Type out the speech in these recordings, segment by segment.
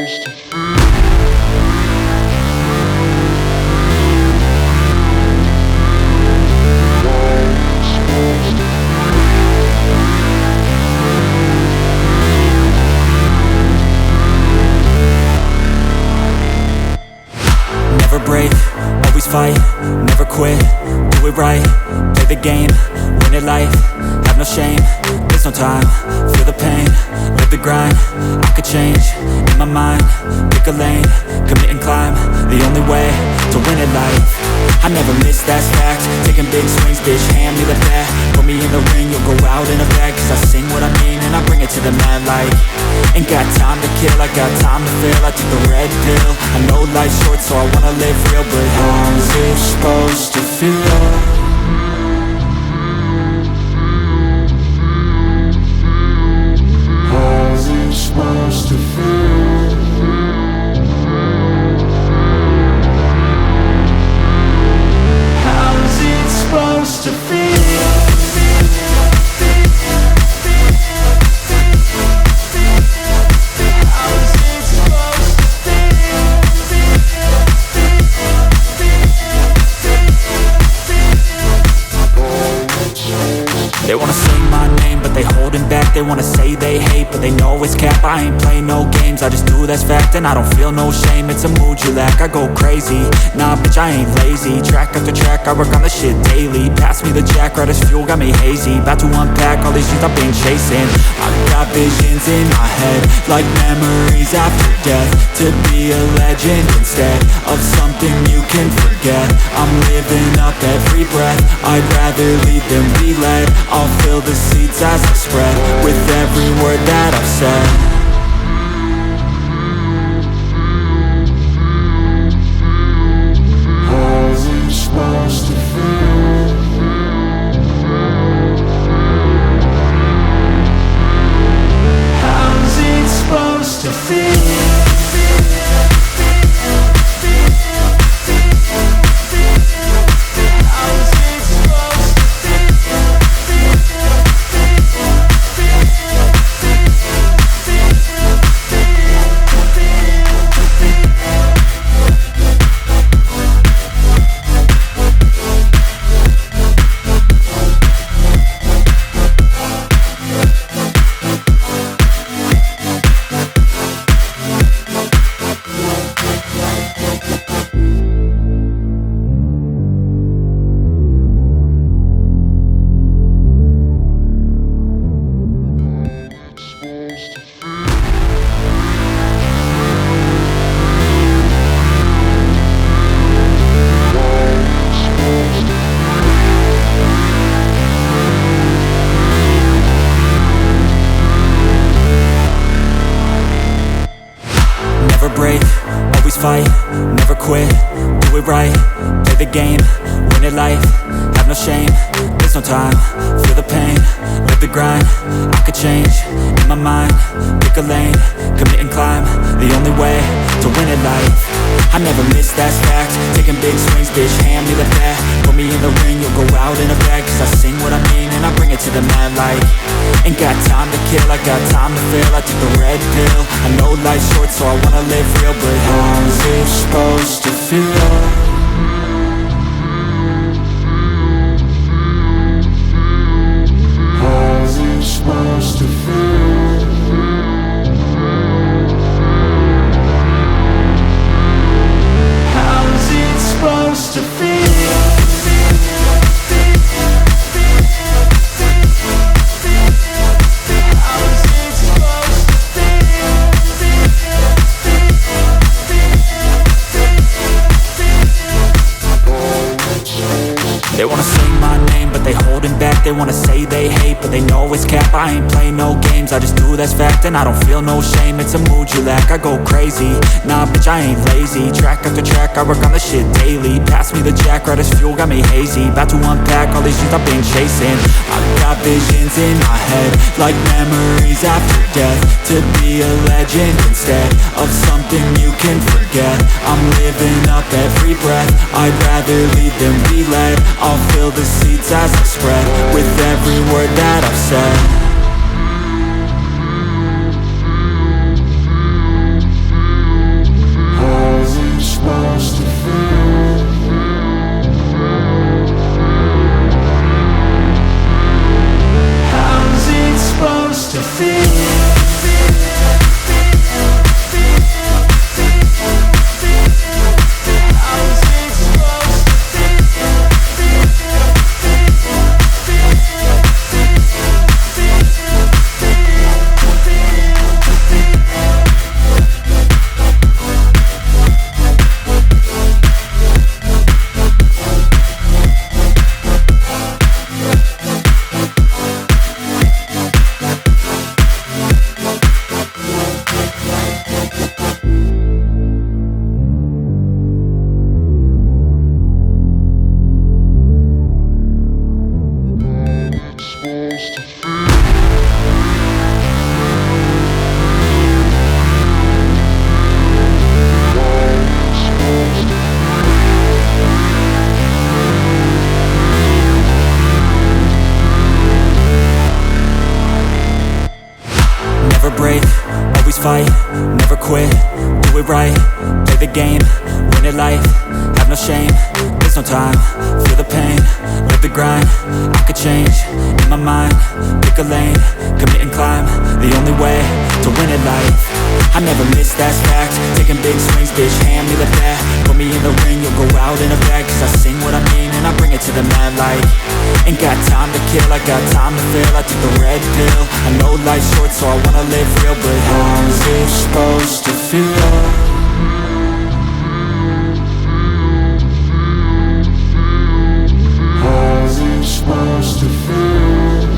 Never break, always fight, never quit, do it right, play the game, win it life, have no shame, there's no time, feel the pain, live the grind, I could change, in my mind, pick a lane, commit and climb, the only way to win it life. I never miss, that's fact, taking big swings, bitch, hand me the bat, put me in the ring, you'll go out in a bag, cause I sing what I mean and I bring it to the mad light. Ain't got time to kill, I got time to feel, I took the red pill, I know life's short so I wanna live real, but how's it supposed to feel? How's it supposed to feel? How's it supposed to feel? They wanna say my name, but they holding back. They wanna say they hate, but they know it's cap. I ain't play no games, I just do, that's fact. And I don't feel no shame, it's a mood you lack. I go crazy, nah bitch I ain't lazy. Track after track, I work on the shit daily. Pass me the jack, right as fuel, got me hazy. About to unpack all these things I've been chasing. I got visions in my head, like memories after death. To be a legend instead of something you can forget. I'm living up every breath, I'd rather lead than be led. I'll fill the seeds as I spread with every word that I've said. How's it supposed to feel? How's it supposed to feel? Fight, never quit, do it right, play the game, win it life, have no shame, there's no time, feel the pain, live the grind, I could change, in my mind, pick a lane, commit and climb, the only way to win it life. I never miss, that's fact, taking big swings, bitch, hand me the bat, put me in the ring, you'll go out in a bag, cause I sing what I mean and I bring it to the mad light. Ain't got time to kill, I got time to feel, I took the red pill, I know life's short so I wanna live real, but how's it supposed to feel? How's it supposed to feel? How's it supposed to feel? They wanna say my name, but they holding back. They wanna say they hate, but they know it's cap. I ain't play no games, I just do, that's fact. And I don't feel no shame, it's a mood you lack. I go crazy, nah bitch I ain't lazy. Track after track, I work on the shit daily. Pass me the jack, right as fuel, got me hazy. About to unpack all these things I've been chasing. I got visions in my head, like memories after death. To be a legend instead of something you can forget. I'm living up every breath, I'd rather lead than be led. I'll fill the seeds as I spread with every word that I've said. never quit, do it right, play the game, win it life, have no shame, there's no time, feel the pain, live the grind, I could change, in my mind, pick a lane, commit and climb, the only way to win at life. I never miss, that's fact, taking big swings, bitch, hand me the bat, put me in the ring, you'll go out in a bag, cause I sing what I mean and I bring it to the mad light. Ain't got time to kill, I got time to feel, I took the red pill, I know life's short so I wanna live real, but how's it supposed to feel? How's it supposed to feel?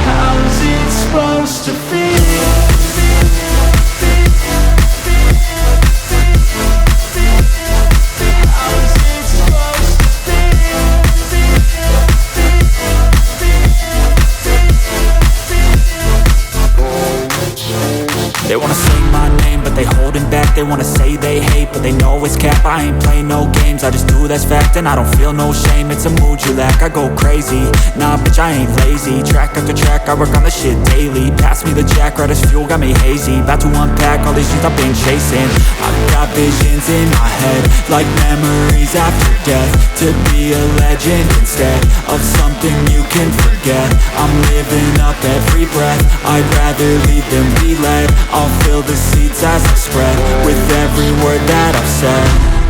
How's it supposed to feel? They wanna say my name, but they holding back. They wanna say they hate, but they know it's cap. I ain't play no games, I just do that's fact. And I don't feel no shame, it's a mood you lack. I go crazy, nah bitch I ain't lazy. Track after track, I work on the shit daily. Pass me the jack, right as fuel, got me hazy. About to unpack all these things I've been chasing. I've got visions in my head, like memories after death. To be a legend instead of something you can forget. I'm living up every breath, I'd rather lead than be led. I'll fill the seeds as I spread with every word that I've said.